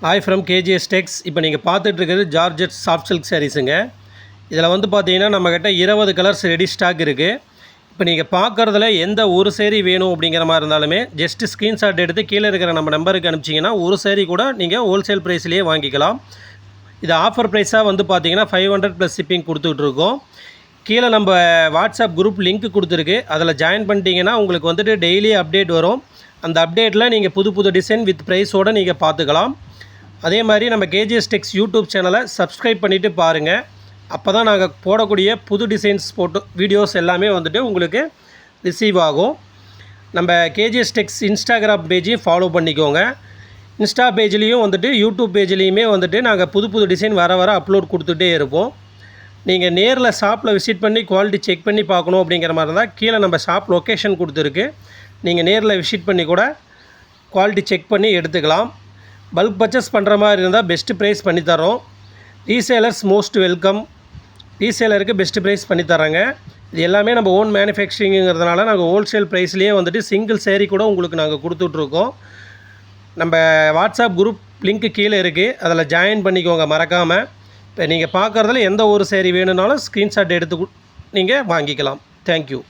Hi from KGs டெக்ஸ். இப்போ நீங்கள் பார்த்துட்ருக்கிறது georgette soft silk சாரீஸுங்க. இதில் வந்து பார்த்தீங்கன்னா நம்மக்கிட்ட 20 கலர்ஸ் ரெடி ஸ்டாக் இருக்குது. இப்போ நீங்கள் பார்க்குறதுல எந்த ஒரு சேரீ வேணும் அப்படிங்கிற மாதிரி இருந்தாலுமே ஜஸ்ட்டு ஸ்க்ரீன்ஷாட் எடுத்து கீழே இருக்கிற நம்ம நம்பருக்கு அனுப்பிச்சிங்கன்னா ஒரு சேரீ கூட நீங்கள் ஹோல்சேல் ப்ரைஸ்லேயே வாங்கிக்கலாம். இது ஆஃபர் ப்ரைஸாக வந்து பார்த்தீங்கன்னா 500 + ஷிப்பிங் கொடுத்துட்ருக்கோம். கீழே நம்ம வாட்ஸ்அப் குரூப் லிங்க் கொடுத்துருக்கு. அதில் ஜாயின் பண்ணிட்டீங்கன்னா உங்களுக்கு வந்துட்டு டெய்லி அப்டேட் வரும். அந்த அப்டேட்டில் நீங்கள் புது புது டிசைன் வித் ப்ரைஸோடு நீங்கள் பார்த்துக்கலாம். அதே மாதிரி நம்ம கேஜிஎஸ் டெக்ஸ் யூடியூப் சேனலை சப்ஸ்கிரைப் பண்ணிவிட்டு பாருங்கள். அப்போ தான் நாங்கள் போடக்கூடிய புது டிசைன்ஸ் வீடியோஸ் எல்லாமே வந்துட்டு உங்களுக்கு ரிசீவ் ஆகும். நம்ம கேஜிஎஸ் டெக்ஸ் இன்ஸ்டாகிராம் பேஜையும் ஃபாலோ பண்ணிக்கோங்க. இன்ஸ்டா பேஜ்லேயும் வந்துட்டு யூடியூப் பேஜ்லேயுமே வந்துட்டு நாங்கள் புது புது டிசைன் வர அப்லோட் கொடுத்துட்டே இருப்போம். நீங்கள் நேரில் ஷாப்பில் விசிட் பண்ணி குவாலிட்டி செக் பண்ணி பார்க்கணும் அப்படிங்கிற மாதிரி இருந்தால் கீழே நம்ம ஷாப் லொக்கேஷன் கொடுத்துருக்கு. நீங்கள் நேரில் விசிட் பண்ணி கூட குவாலிட்டி செக் பண்ணி எடுத்துக்கலாம். பல்க் பர்ச்சேஸ் பண்ணுற மாதிரி இருந்தால் பெஸ்ட்டு ப்ரைஸ் பண்ணித்தரோம். Resellers most welcome. ரீசேலருக்கு பெஸ்ட்டு ப்ரைஸ் பண்ணித்தராங்க. இது எல்லாமே நம்ம ஓன் மேனுஃபேக்சரிங்கிறதுனால நாங்கள் ஹோல்சேல் ப்ரைஸ்லேயே வந்துட்டு சிங்கிள் சேரீ கூட உங்களுக்கு நாங்கள் கொடுத்துட்ருக்கோம். நம்ம வாட்ஸ்அப் குரூப் லிங்க்கு கீழே இருக்குது. அதில் ஜாயின் பண்ணிக்கோங்க மறக்காமல். இப்போ நீங்கள் பார்க்குறதுல எந்த ஒரு சேரீ வேணும்னாலும் ஸ்க்ரீன்ஷாட் எடுத்து நீங்கள் வாங்கிக்கலாம். தேங்க்யூ.